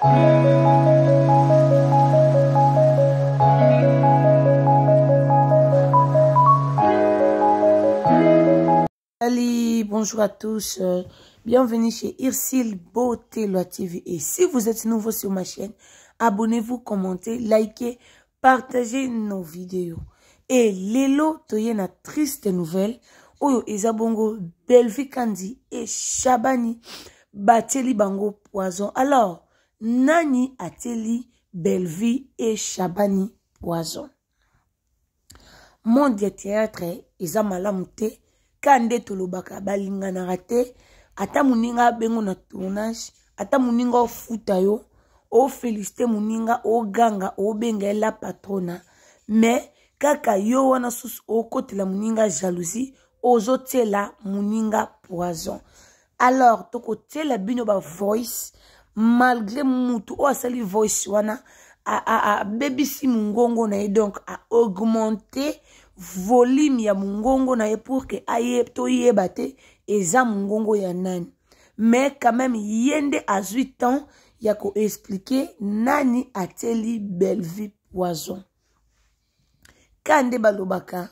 Salut, bonjour à tous, bienvenue chez Irsil Beauté Loi TV. Et si vous êtes nouveau sur ma chaîne, abonnez-vous, commentez, likez, partagez nos vidéos. Et lelo toye na triste nouvelle, oyo ezabongo Belvi Kandi et Shabani bateli bango poison. Alors, nani ateli Belvi et Shabani poison? Monde de théâtre eza malamu te. Kande tolobaka balinga na rate, ata muninga bengo na tournage, ata muninga ofuta yo, o félicité muninga, o ganga, o benga la patrona. Mais, kaka yo wana sus o kote la muninga jalousie, ozo tela muninga poison. Alors, toko tela bino ba voice, malgré mutu o asali voice wana, a baby si mungongo na donc a augmenter volume ya mungongo na pour que aye to yebate eza mungongo ya nani. Mais quand même yende à 8 ans ya ko expliquer nani ateli Belvi poison. Kande balobaka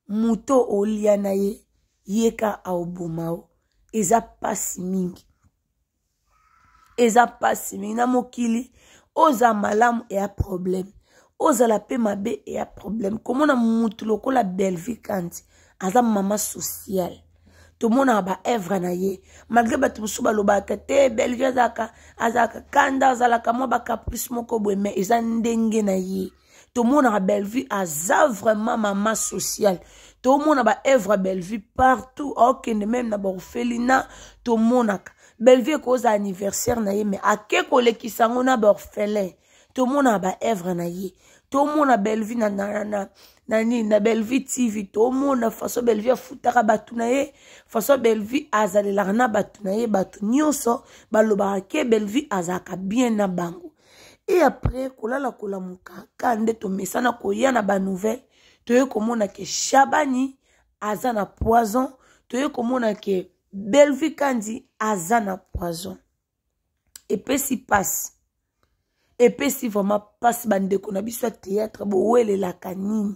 muto olia na ye yeka aobomao eza pasi mingi. Eza pasi mingi na mokili oza malamu e a problème. Oza la pe mabe e a problème. Comment na mutu lokola Belvi Kandi aza mama social. Tout le monde a ba evra na ye. Malgré ba tubusu ba lobaka te Belvi azaka kanda azalaka mo ba caprice moko boye mais eza ndenge na ye. Tout le monde a Belvi aza vraiment mama social. Tout le monde a ba evra Belvi partout. Ok, même na ba orphelinat tout le monde a Belvi cause anniversaire na ye mais ake koleki sango na ba orphelin. Tout le monde a ba evra na ye. Tout le monde a Belvi na Belvi TV. Tout le monde a façon Belvi a futaka batu na ye. Façon Belvi azalela na batu na ye. Batu nyonso balobaka ke Belvi azaka bien na bango. Et après kolala kolamuka kande to mesana koya na ba nouvelle. Toye komona ke Shabani azana poison. Toye komona ke Belvi Kandi azana poison. Et puis si passe. Et puis si vraiment passe bande qu'on a biso théâtre bowele la kanini.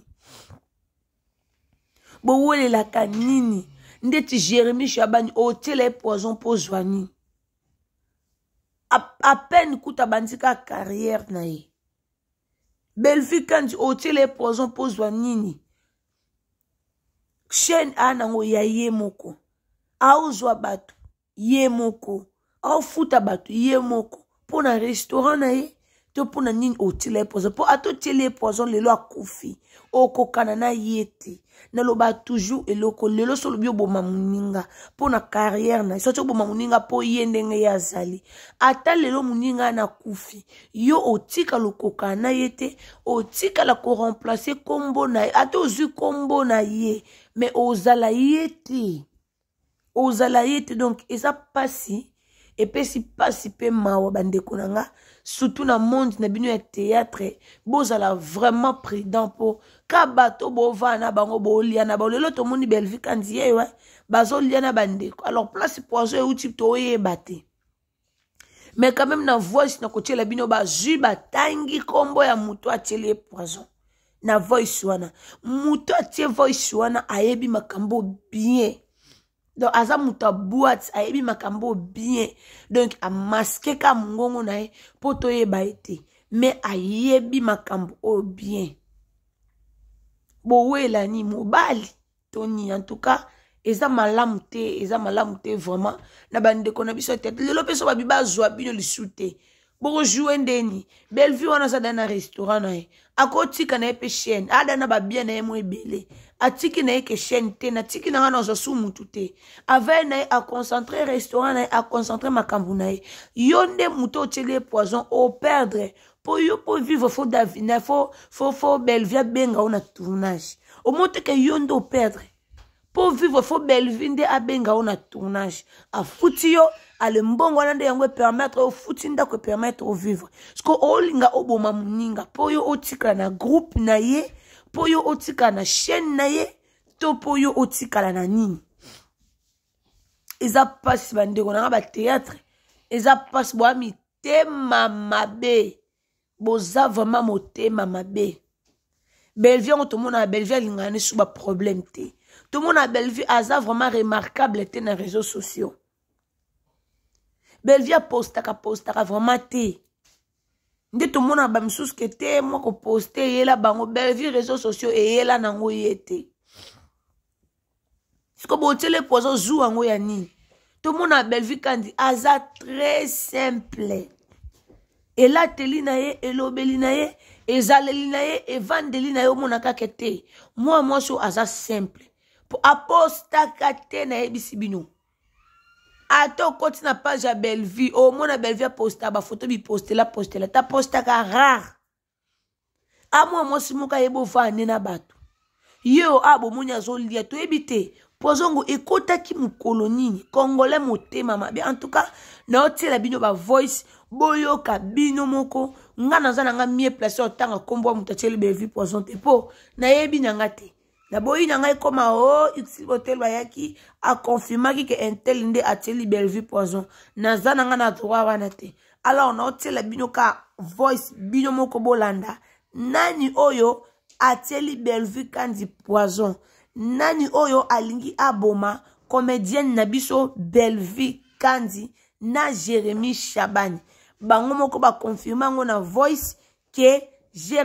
Bowele la kanini. Ndeti Jérémy Shabani o tele poison po joani. À peine kuta bandika carrière na ye. Belvi Kandi o tele poison po joani. Chaîne anango ya ye moko. Auzwa batu ye moko. Au futa batu ye moko. Pour un restaurant na ye. Pour na nini otile poison pour ato tele poison lelo akufi okokana na yete na loba toujours eloko lelo solo bio boma muninga pour na carrière na so boma muninga po yendenge ya zali ata lelo muninga na kufi yo otika lokoka na yete otika la ko remplacer kombo na ato zu kombo na ye mais ozala yete donc eza pasi et puis si pasi pe mawa bande konanga surtout dans le monde na bino ya théâtre bozala vraiment prudent pour kabato bovana bango boliana bolelo to moni Belvi Kandi ye ouais bazo liana bandeko alors place poison e uti to yebate mais quand même na voice na kotiela bino ba juba tangi kombo ya muto atele poison na voice wana muto atie voice wana ayebi makambo bien. Donc, aza muta boîte, ayebi makambo bien. Donc, a masqué ka mungongo na ye, poto ye baite. Mais ayebi makambo bien. Bowe la ni mobali. Tony, en tout cas, eza malamu te vraiment. Na bande kona biso tete. Lelo peso babiba zwa bino li soute. Boko jouer ndeni. Belvi wana sa dana restaurant na ye. Ako tika na ye pe chaîne. Ada na ba bien na ye mwe bele. Atiki na ye ke chaîne te. Na tiki na nga na su mutu te. Ave na ye a concentrer restaurant na ye. A concentrer makambu na ye. Yonde muto tele poison. O perdre. Po yo po vivre fo davina. Fo Belvi benga ou na tournage. O mote ke yonde o perdre. Po vivre fo Belvi nde a benga ou na tournage. A futi yo. Ale mbongo nande yango permettre au futinda ko permettre au vivre. Sko olinga oboma muninga po yo otika na groupe na ye, po yo otika na chaîne na ye, to po yo otika na nini. Eza passe bande ko na ba théâtre. Eza passe boami motema mabe. Boza vraiment motema mabe. Bellevue, tout le monde a Bellevue, il a un problème. Tout le monde a Bellevue, aza vraiment remarquable dans les réseaux sociaux. Bellevue a postaka vraiment té. Ndé tout le monde a bam sous que té, moi ko posté, yé la bango, Bellevue réseaux sociaux, et yé la nango yété. Si ko boté les poisons zou ango yani. Tout le monde a Bellevue kandi, aza très simple. Et là, telinaye, et l'obelinaye, et zalelinaye, et vandelinaye, au monaka kete. Moi, so aza simple. Pour aposta kate na ebisibino. Ato koti na page à Bellevue, au mon a Bellevue posta, ba photo bi poste la. Ta posta ka rare. A moi, si mouka yebo va nena batu. Yo, abo mounya zoli, to ebite. Pozongo ekota ki mukolonini. Congolais motema mabe. En tout cas, na otie la bino ba voice. Boyo ka bino moko. Nga nazana nga mie place otanga kombo mutacheli Bellevue poison te po. Na yebi nyanga te. Na boyi nyanga koma o ixi hotel bayaki a confirmaki que intel nde ateli Bellevue poison. Nazana nga na droit wana te. Alors na otie la bino ka voice bino moko bolanda. Nani oyo ateli Bellevue kandi poison. Nani oyo alingi aboma comédienne nabiso Bellevue kandi na Jérémy Chabani. Bango moko ba confirma ngona voice que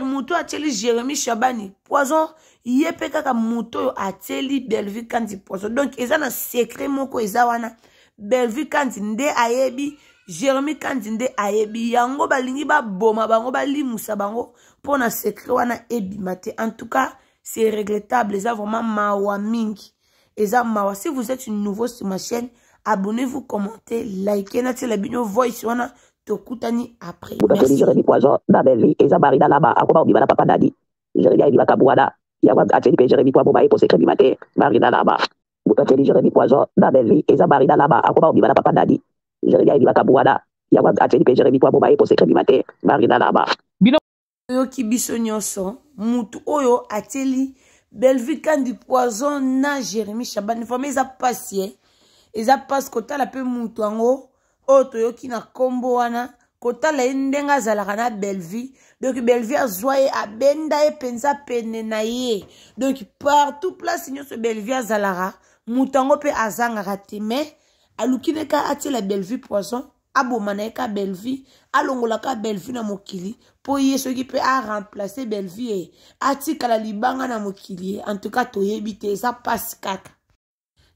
Muto ateli Jérémy Chabani poison yepe kaka muto ateli Bellevue kandi poison. Donc eza na secret moko eza wana Bellevue kandi nde ayebi Jérémy kandi nde ayebi yango balingi ba boma bango balimusa bango pona secret wana ebimate. En tout cas c'est regrettable, eza vraiment mawa mingi. Eza mawa. Si vous êtes nouveau sur ma chaîne, abonnez-vous, commentez, likez, nati la bino voice wana tokutani après. Merci. Jérémy poison na Bellevue eza barida là-bas akoba obiba na papa dadi. Jérémy ayiba kabuada. Ya wa ateli pe Jérémy poison boba e pour secret bimate barida là-bas. Butacheli Jérémy poison na Bellevue eza barida là-bas akoba obiba na papa dadi. Jérémy ayiba kabuada. Ya wa ateli pe Jérémy poison boba e pour secret bimate barida là-bas. Oyo ki biso nyonso mutu oyo ateli Bellevue kandi poison na Jérémy Chabani forme eza pasie eza passe kotala pe mutu ango oyo toyoki na kombo wana kotala ndenga zalaka na Bellevue. Donc Bellevue azwaye abenda e penza pene na ye. Donc partout place nyonso Bellevue azalaka mutu ango pe azangaka te mais alukine ka atela Bellevue poison abomana eka Bellevue alongolaka Bellevue na mokili po yeso ki pe a remplacer Bellevue atikala libanga na mokili. En tout cas toyebi te eza passe kaka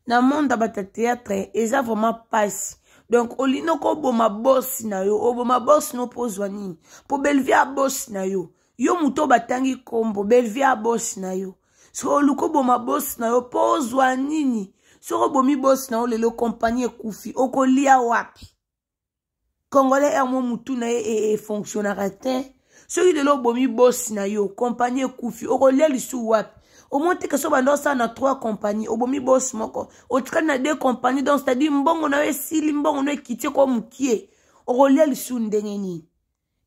na monde bata théâtre eza vraiment passe. Donc olino ko boma boss na yo oboma boss no pozwa nini po Bellevue a boss na yo muto batangi kombo Bellevue a boss na yo so oluko boma boss na yo pozwa nini so bomi boss na yo lelo compagnie kufi okolia wapi. Congolais est mon moutou na e fonctionnera te. Celui de l'eau bomi boss na yo compagnie koufi o relais li sou wap. Au moins que so bando ça na 3 compagnies o bomi boss moko. O train na 2 compagnies donc c'est-à-dire mbongo na we sili mbongo na kiti ko mukie. O relais li sou ndengeni.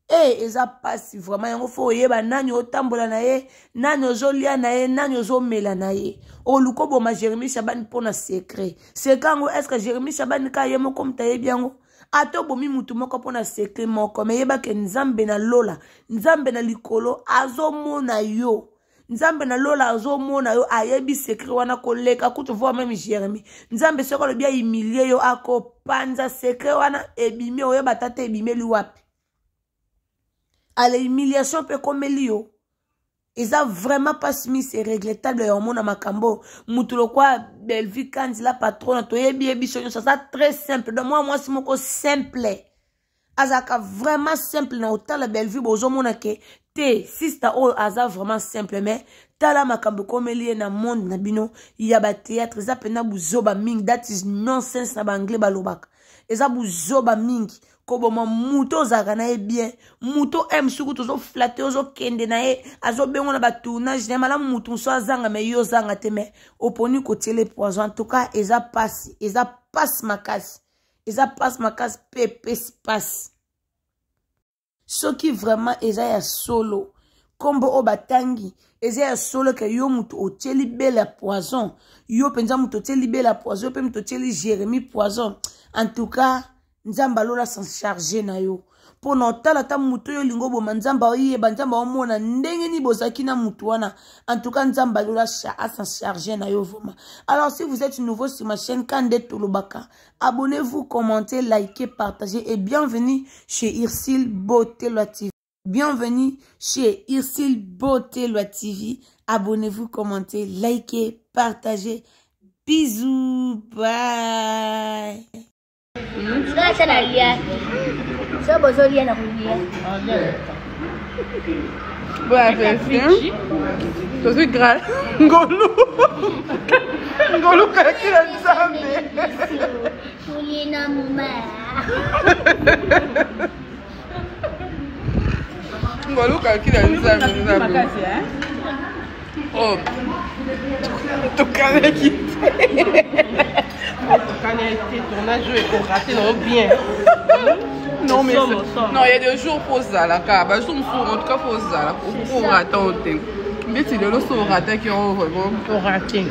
Eza passe vraiment yango fo yeba nani otambola na ye, nani ozolia na ye, nani ozomela na ye. O luko boma Jérémy Chabani pona secret. C'est quand est-ce que Jérémy Chabani ka yemo comme ta yebiango? Ato bomi mutu moko pona secret moko me yeba ke nzambe na lola nzambe na likolo azomona yo nzambe na lola azomona yo ayebi secret wana koleka kutu voir même Jérémy nzambe soko le bien humilier yo akopanza secret wana ebimi oyeba tata ebimeli wapi ale humiliation pe komeli yo. Eza vraiment pas mis c'est regrettable ya mona makambo mutu lokwa Bellevue kandi la patronne to yebi sonyo ça très simple donc moi si moko simple azaka vraiment simple na otala Bellevue bozo mona ke te sister all aza vraiment simple mais tala makambo komeli na monde na bino ya ba théâtre za pena buzoba mingi that is nonsense na ba anglais balobaka eza buzoba mingi koboma muto zaka na ye bien muto aime suku tozo flatter ozo kende na ye azo bengo na ba tournage na mala mutu so azanga me yo zanga te me oponi ko tele poison. En tout cas eza passe makasi pepe passe soki vraiment eza ya solo kombo o batangi eza ya solo ke yo mutu oteli bela poison yo penza mutu oteli bela poison pe mutu oteli Jérémy poison. En tout cas nzamba lola s'en charger na yo pour notala ta muto yo lingo boma nzamba oyeba nzamba omona ndenge ni bozaki na mutu wana en tout cas nzamba lola s'en charger na yo vraiment. Alors si vous êtes nouveau sur ma chaîne Kande Tolobaka, abonnez-vous, commentez, likez, partagez et bienvenue chez Ursule Beauté Loi TV. Bienvenue chez Ursule Beauté Loi TV. Abonnez-vous, commentez, likez, partagez. Bisous, bye. Bon appétit. Je suis grave. Ngolo. Ngolo kakila nzambe. Ngolo kakila nzambe. Oh. Tokane quitté. Tokane été tournage et qu'on raté non bien. Non mais non, il y a des jours pour ça là car bah sont en tout cas pour ça là pour rater. Mais c'est le lot sur rater qui ont vraiment pour rater.